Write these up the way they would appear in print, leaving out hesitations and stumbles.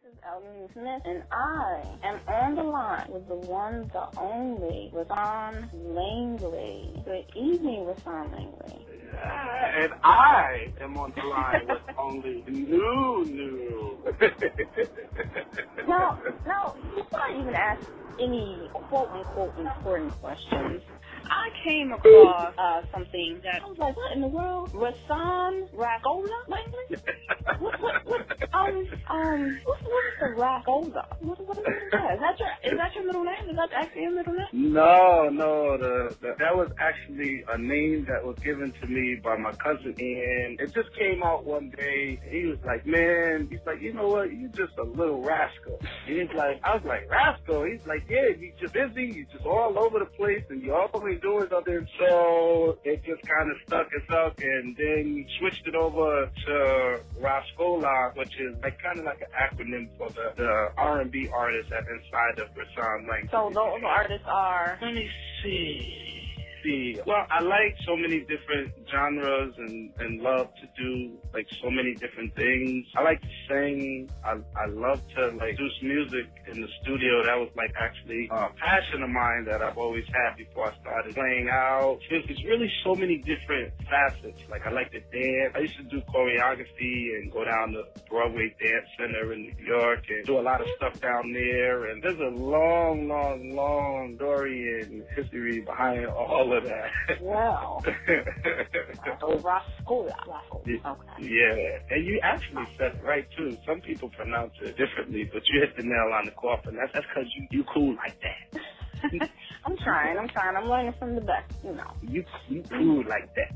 is Elton Smith, and I am on the line with the one, the only, Rahsaan Langley. Good evening, Rahsaan Langley. And I am on the line with only NuNuu. Now, before I even ask any quote-unquote important questions, I came across something that I was like, what in the world? Rahsaan Langley? What's the Ragola? What is that? Is that your middle name? Is that actually your middle name? No. That was actually a name that was given to me by my cousin, and it just came out one day. He was like, you know what? You just a little rascal. And he's like, I was like, rascal? He's like, yeah, you just busy. You just all over the place, and you always doing something. So it just kind of stuck, and then we switched it over to Rascola, which is like kind of like an acronym for the R&B artists that inside of Rahsaan Langley. So those artists are? Let me see. Well, I like so many different genres and love to do like so many different things. I like to sing. I love to like do music in the studio. That was like actually a passion of mine that I've always had before I started playing out. It's really so many different facets. Like I like to dance. I used to do choreography and go down to Broadway Dance Center in New York and do a lot of stuff down there. And there's a long story and history behind all of that. Wow. Rascola. Okay. Yeah, and you actually said it right too. Some people pronounce it differently, but you hit the nail on the coffin. That's because you cool like that. I'm trying. I'm learning from the best, you know. You cool like that.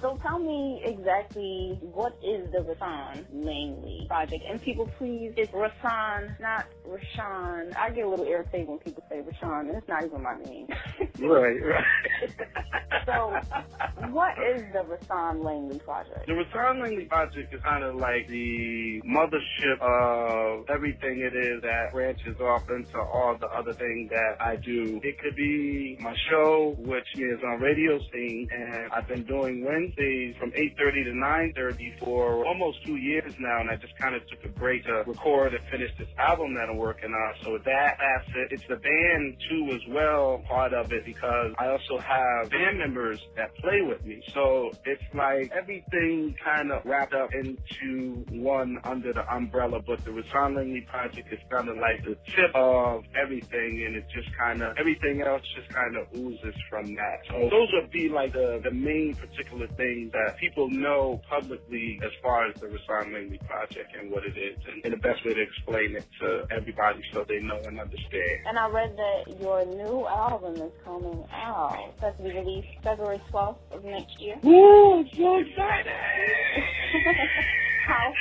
So tell me exactly what is the Rahsaan Langley project? And people, please, it's Rahsaan, not Rahsaan. I get a little irritated when people say Rahsaan, and it's not even my name. Right. So what is the Rahsaan Langley project? The Rahsaan Langley project is kind of like the mothership of everything it is that branches off into all the other things that I do. It could be my show, which is on Radio Scene, and I've been doing Wednesdays from 8:30 to 9:30 for almost 2 years now, and I just kind of took a break to record and finish this album that I'm working on. So that's it. It's the band too as well, part of it, because I also have band members that play with me. So it's like everything kind of wrapped up into one under the umbrella, but the Rahsaan Langley project is kind of like the tip of everything, and it just kind of, everything else just kind of oozes from that. So those would be like the main particular things that people know publicly as far as the Rahsaan Langley project and what it is, and the best way to explain it to everybody so they know and understand. And I read that your new album is coming out. It's set to be released February 12th of next year. Woo! So excited! How?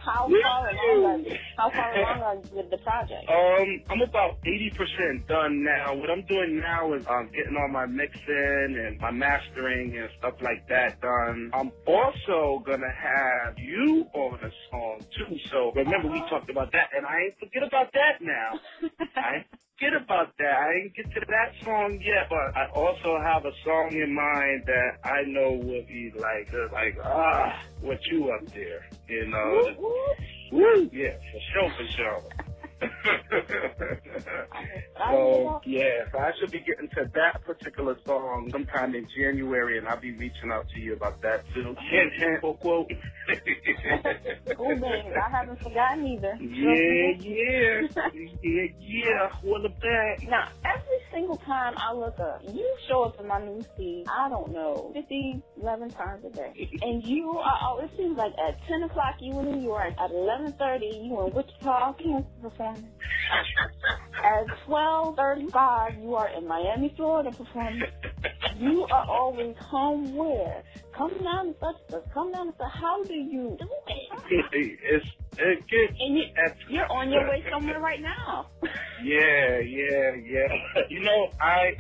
How far along are you with the project? I'm about 80% done now. What I'm doing now is getting all my mixing and my mastering and stuff like that done. I'm also gonna have you on a song too. So remember we talked about that, and I ain't forget about that now. I ain't get to that song yet, but I also have a song in mind that I know will be like what you up there, you know. Woo! Yeah, for sure. So I should be getting to that particular song sometime in January, and I'll be reaching out to you about that too. Hint, quote. Cool beans. I haven't forgotten either. Yeah. What about? Now, every single time I look up, you show up in my news feed, I don't know, 11 times a day. And you are, it seems like at 10 o'clock you in New York, at 11:30 you in Wichita, Kansas performing. At 12:35 you are in Miami, Florida performing. You are always home where? Come down to such. How do you do it? It gets. And you're on your way somewhere right now. Yeah. You know, I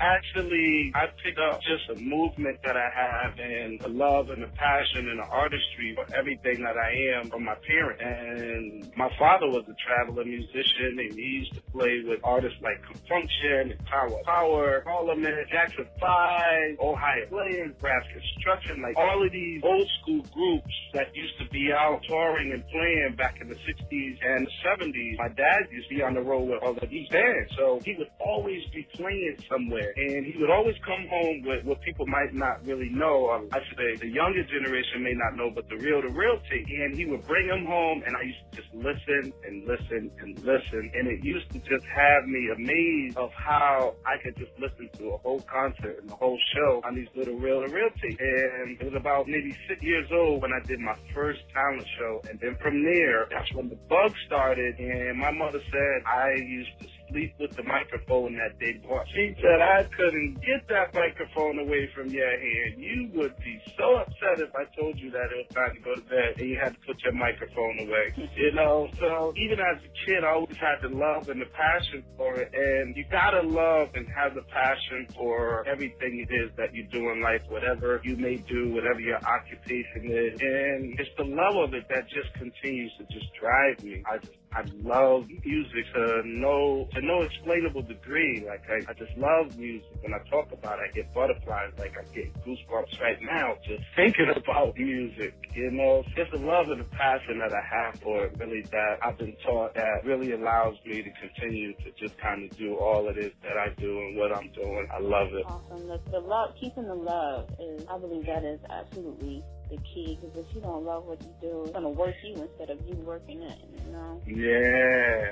picked up just a movement that I have and the love and the passion and the artistry for everything that I am from my parents. And my father was a traveling musician, and he used to play with artists like Confunction and Power, Parliament, Jackson 5, Ohio Players, Brass Construction, like all of these old school groups that used to be out touring and playing back in the 60s and the 70s. My dad used to be on the road with all of these bands, so he would always be playing somewhere, and he would always come home with what people might not really know. I should say the younger generation may not know, but the real tape. And he would bring them home, and I used to just listen, and it used to just have me amazed of how I could just listen to a whole concert and the whole show on these little real tape. And it was about maybe 6 years old when I did my first talent show, and then from there, that's when the bug started. And my mother said I used to sleep with the microphone that they bought. She said I couldn't get that microphone away from your hand. You would be so upset if I told you that it was time to go to bed and you had to put your microphone away. You know, so even as a kid, I always had the love and the passion for it. And you gotta love and have the passion for everything it is that you do in life, whatever you may do, whatever your occupation is. And it's the love of it that just continues to just drive me. I love music to no explainable degree. Like I just love music. When I talk about it, I get butterflies. Like I get goosebumps right now just thinking about music. You know, it's the love and the passion that I have for it, really, that I've been taught that really allows me to continue to just kind of do all it is that I do and what I'm doing. I love it. Awesome. The love, keeping the love is, I believe that is absolutely the key, because if you don't love what you do, it's going to work you instead of you working it, you know? Yeah.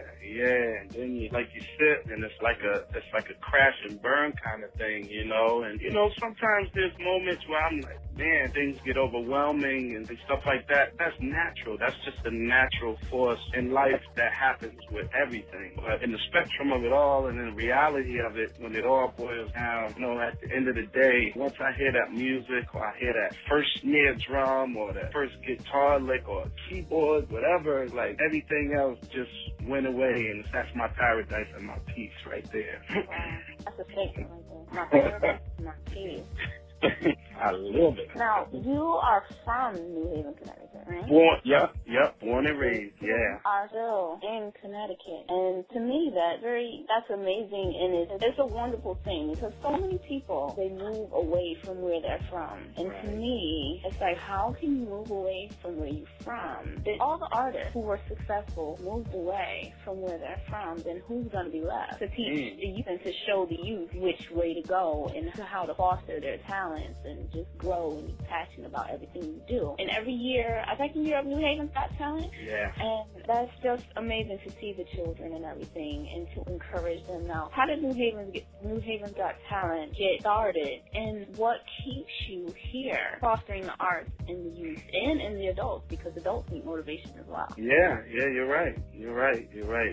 And then you sit, and it's like a crash and burn kind of thing, you know? And, you know, sometimes there's moments where I'm like, man, things get overwhelming and stuff like that. That's natural. That's just a natural force in life that happens with everything. But in the spectrum of it all and in the reality of it, when it all boils down, you know, at the end of the day, once I hear that music or I hear that first snare drum or that first guitar lick or keyboard, whatever, like everything else just went away, and that's my paradise and my peace right there. Wow, that's a statement right there. My paradise and my peace. I love it. Now, you are from New Haven, Connecticut, right? Born and raised, yeah. Are still in Connecticut. And to me, that's amazing, and it's a wonderful thing, because so many people, they move away from where they're from. And to me, it's like, how can you move away from where you're from? All the artists who were successful moved away from where they're from, then who's going to be left to teach the youth and to show the youth which way to go and how to foster their talents and just grow and be passionate about everything you do. And every year, I think the year of New Haven's Got Talent. Yeah. And that's just amazing to see the children and everything and to encourage them. Now, how did New Haven's Got Talent get started, and what keeps you here fostering the arts in the youth and in the adults, because adults need motivation as well? Yeah, you're right.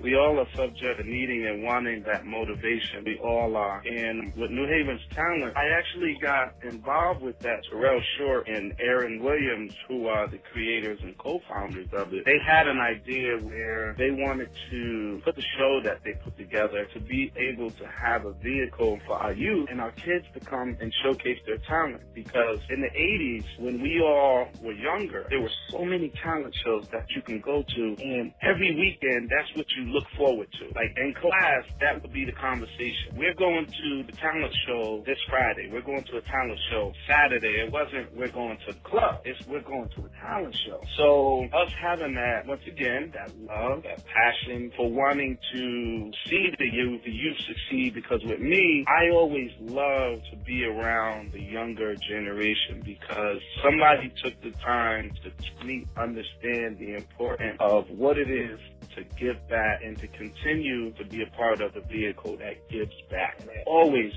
We all are subject to needing and wanting that motivation. We all are. And with New Haven's Talent, I actually got involved with that. Terrell Short and Aaron Williams, who are the creators and co-founders of it, they had an idea where they wanted to put the show that they put together to be able to have a vehicle for our youth and our kids to come and showcase their talent. Because in the 80s, when we all were younger, there were so many talent shows that you can go to, and every weekend, that's what you look forward to. Like in class, that would be the conversation. We're going to the talent show this Friday. We're going to a talent show Saturday. It wasn't we're going to the club. It's we're going to a talent show. So us having that, once again, that love, that passion for wanting to see the youth succeed, because with me, I always love to be around the younger generation, because somebody took the time to really understand the importance of what it is to give back and to continue to be a part of the vehicle that gives back. And I always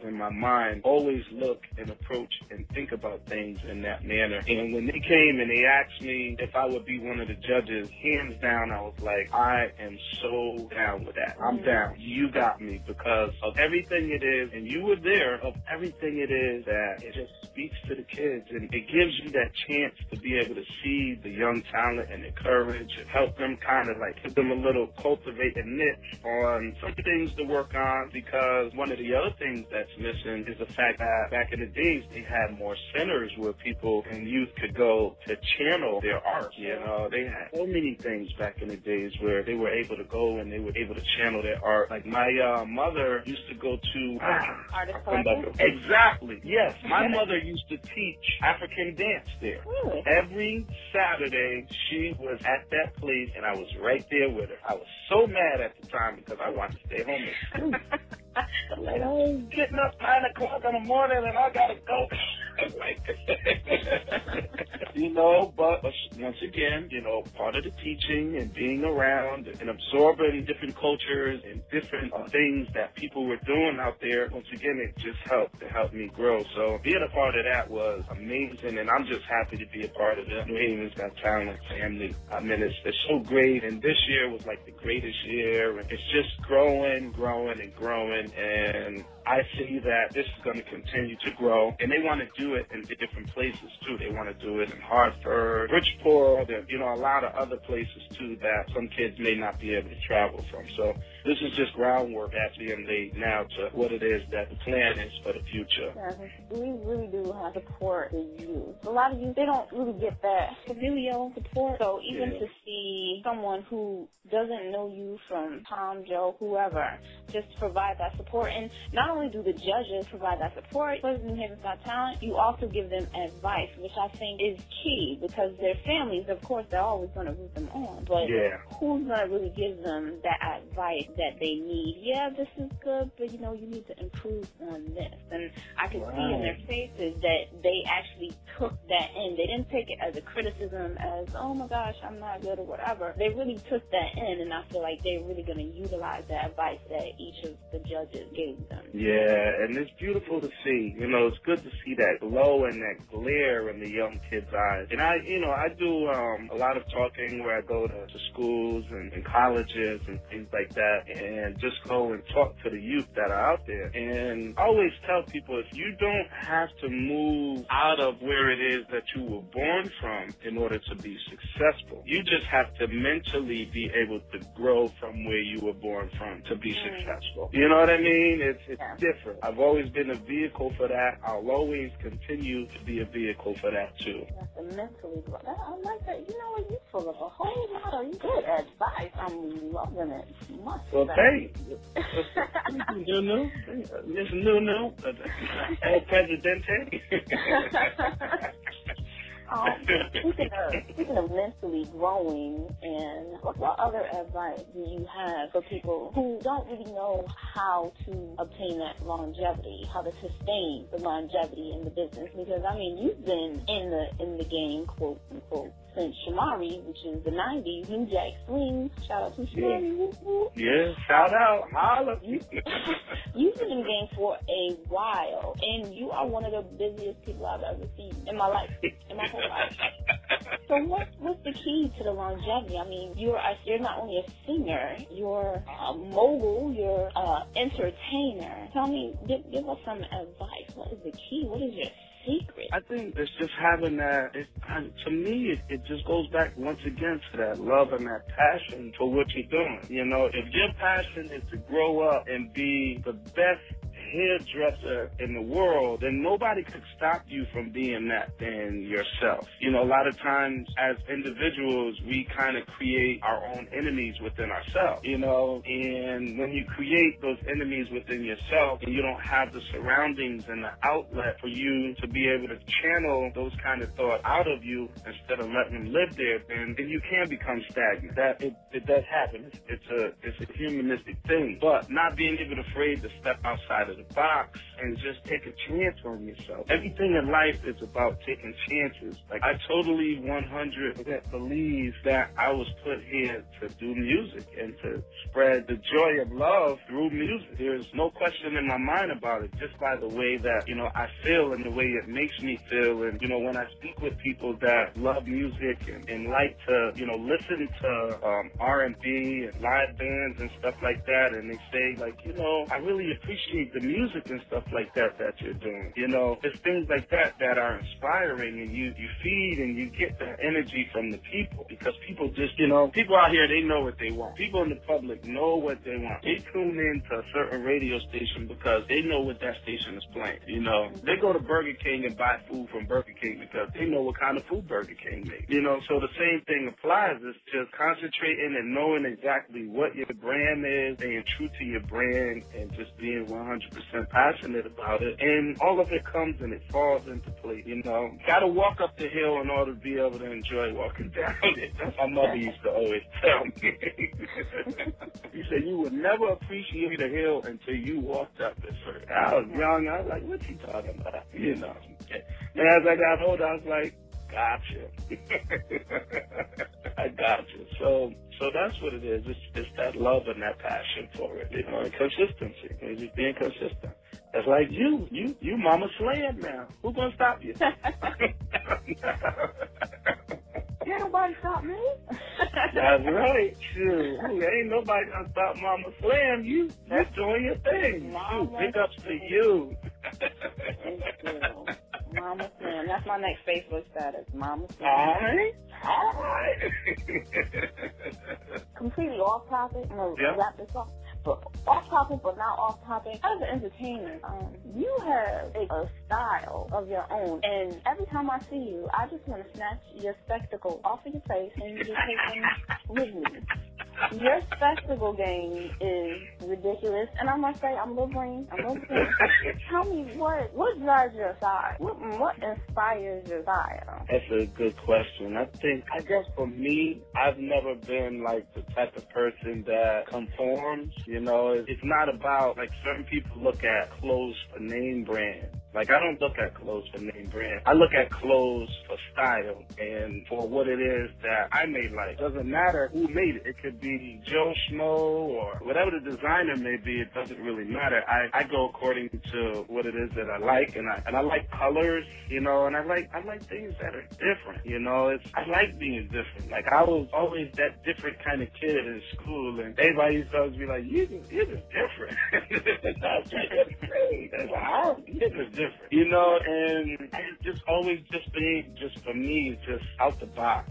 in my mind, always look and approach and think about things in that manner. And when they came and they asked me if I would be one of the judges, hands down, I was like, I am so down with that. I'm down. You got me, because of everything it is, and you were there, of everything it is that it just speaks to the kids, and it gives you that chance to be able to see the young talent and encourage and help them kind of like give them a little, cultivate a niche on some things to work on, because one of the other things that's missing is the fact that back in the days they had more centers where people and youth could go to channel their art. You know, they had so many things back in the days where they were able to go and they were able to channel their art. Like my mother used to go to artist classes. Exactly. Yes, my mother used to teach African dance there. Really? Every Saturday she was at that place, and I was right there with her. I was so mad at the time because I wanted to stay home. Like, oh, getting up 9 o'clock in the morning and I gotta go. You know, but once again, you know, part of the teaching and being around and absorbing different cultures and different things that people were doing out there, once again, it just helped to help me grow. So being a part of that was amazing, and I'm just happy to be a part of the New Haven's Got Talent family. I mean, it's so great, and this year was like the greatest year, and it's just growing, and growing, and I see that this is going to continue to grow, and they want to do it in different places too. They want to do it in Hartford, Bridgeport, you know, a lot of other places too that some kids may not be able to travel from. So this is just groundwork that's being laid now to what it is that the plan is for the future. Yeah, we really do have to support the youth. A lot of youth, they don't really get that familial support. So even to see someone who doesn't know you from Tom, Joe, whoever, just provide that support. And not only do the judges provide that support for New Haven's Got Talent, you also give them advice, which I think is key, because their families, of course, they're always going to root them on. But who's going to really give them that advice that they need? Yeah, this is good, but, you know, you need to improve on this. And I can see in their faces that they actually took that in. They didn't take it as a criticism, as, oh, my gosh, I'm not good or whatever. They really took that in, and I feel like they're really going to utilize that advice that each of the judges gave them. Yeah, and it's beautiful to see. You know, it's good to see that glow and that glare in the young kids' eyes. And I do a lot of talking where I go to schools and colleges and things like that, and just go and talk to the youth that are out there. And I always tell people, if you don't have to move out of where it is that you were born from in order to be successful, you just have to mentally be able to grow from where you were born from to be successful. You know what I mean? It's different. I've always been a vehicle for that. I'll always continue to be a vehicle for that too. That's a mentally grow. I like that. You know what? You're full of a whole lot of good advice. I'm loving it. Well, thank you. NuNuu. Miss NuNuu. El Presidente. Speaking of mentally growing, and what other advice do you have for people who don't really know how to obtain that longevity, how to sustain the longevity in the business? Because, I mean, you've been in the game, quote unquote, since Shamari, which is the 90s, New Jack Swing. Shout out to Shamari. Yeah, shout out. Holla. You've been in the game for a while, and you are one of the busiest people I've ever seen in my life, in my whole life. So what's the key to the longevity? I mean, you're not only a singer, you're a mogul, you're an entertainer. Tell me, give us some advice. What is the key? What is your secret? I think it's just having that. To me, it just goes back once again to that love and that passion for what you're doing. You know, if your passion is to grow up and be the best hairdresser in the world, then nobody could stop you from being that than yourself. You know, a lot of times as individuals, we kind of create our own enemies within ourselves, you know, and when you create those enemies within yourself and you don't have the surroundings and the outlet for you to be able to channel those kind of thoughts out of you instead of letting them live there, then you can become stagnant. That it does happen. It's a humanistic thing, but not being able to afraid to step outside of of the box and just take a chance on yourself. Everything in life is about taking chances. Like, I totally 100% believe that I was put here to do music and to spread the joy of love through music. There's no question in my mind about it, just by the way that, I feel and the way it makes me feel. And, when I speak with people that love music and like to, listen to R&B and live bands and stuff like that, and they say, like, I really appreciate the music and stuff like that you're doing. It's things like that are inspiring, and you feed and you get the energy from the people, because people just, people out here, they know what they want. People in the public know what they want. They tune in to a certain radio station because they know what that station is playing. They go to Burger King and buy food from Burger King because they know what kind of food Burger King makes. So the same thing applies. It's just concentrating and knowing exactly what your brand is, staying true to your brand, and just being 100% passionate about it. And all of it comes and it falls into place. Gotta walk up the hill in order to be able to enjoy walking down it. That's what my mother used to always tell me. She said, you would never appreciate a hill until you walked up it first. I was young. I was like, what's he talking about? And as I got older, I was like, gotcha. I gotcha. So that's what it is. It's that love and that passion for it, and consistency. It's just being consistent. That's like you Mama S.L.A.M.M now. Who's gonna stop you? Can't nobody stop me. That's right. Shoot. Ain't nobody gonna stop Mama S.L.A.M. You just doing your thing. Big ups to you. Mama S.L.A.M. That's my next Facebook status. Mama S.L.A.M. All right. Completely off topic. I'm gonna wrap this up. But off topic, but not off topic. As an entertainer, you have a style of your own, and every time I see you, I just want to snatch your spectacle off of your face and just take them with me. Your spectacle game is ridiculous, and I must say, I'm living. Tell me what drives your style? What inspires your style? That's a good question. I guess for me, I've never been like the type of person that conforms. It's not about, like, certain people look at clothes for name brand. Like, I don't look at clothes for name brand. I look at clothes for style and for what it is that I may like. Doesn't matter who made it. It could be Joe Schmo or whatever the designer may be. It doesn't really matter. I go according to what it is that I like, and I like colors, and I like things that are different. I like being different. Like, I was always that different kind of kid in school, and everybody used to always be like, you're just different. That's great. That's like, you're just different. And it's just always just being, just for me, just out the box.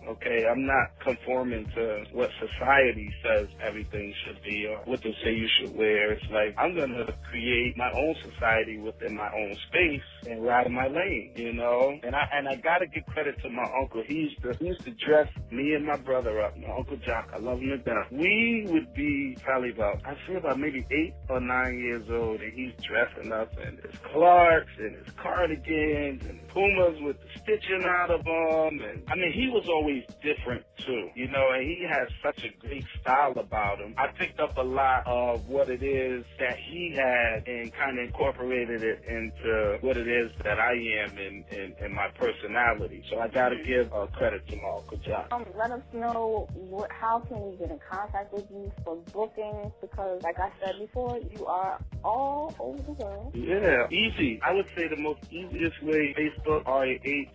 Okay, I'm not conforming to what society says everything should be or what they say you should wear. It's like, I'm going to create my own society within my own space and ride my lane, And I got to give credit to my uncle. He used to dress me and my brother up, my Uncle Jock. I love him to death. We would be probably about maybe 8 or 9 years old, and he's dressing us in his Clarks and his cardigans and Pumas with the stitching out of them. And he was always different too, and he has such a great style about him. I picked up a lot of what it is that he had and kind of incorporated it into what it is that I am in my personality. So I got to give credit to my Uncle John. Let us know how can we get in contact with you for bookings, because like I said before, you are all over the world. Yeah, easy. I would say the most easiest way, Facebook, RAHSAANLANGLEY,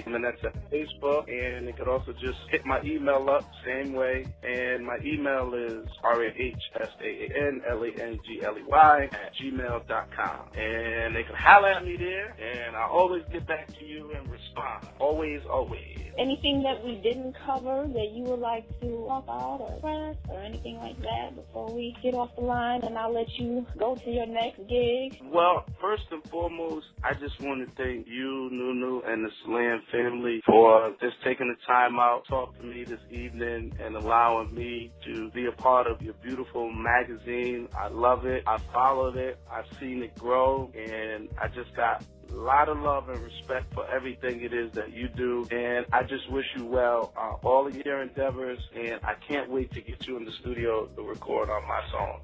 and then that's at Facebook. And it could also just hit my email up, same way. And my email is RAHSAANLANGLEY@gmail.com. And they can holler at me there, and I'll always get back to you and respond. Always, always. Anything that we didn't cover that you would like to talk about or press or anything like that before we get off the line, and I'll let you go to your next gig? Well, first and foremost, I just want to thank you, NuNuu, and the S.L.A.M.M family for just taking the time out to talk to me this evening and allowing me to be a part of your beautiful magazine. I love it. I followed it. I've seen it grow, and I just got a lot of love and respect for everything it is that you do, and I just wish you well all of your endeavors, and I can't wait to get you in the studio to record on my song.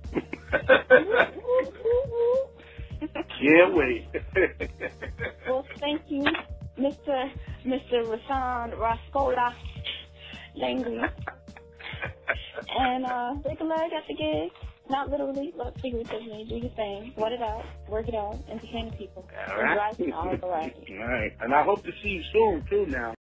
Can't wait. Well, thank you, Mr. Rahsaan Langley. And big leg at the gig. Not literally, but figuratively. Do your thing. Sweat it out. Work it out. Entertain the people. All right. All right. All right. And I hope to see you soon, too, now.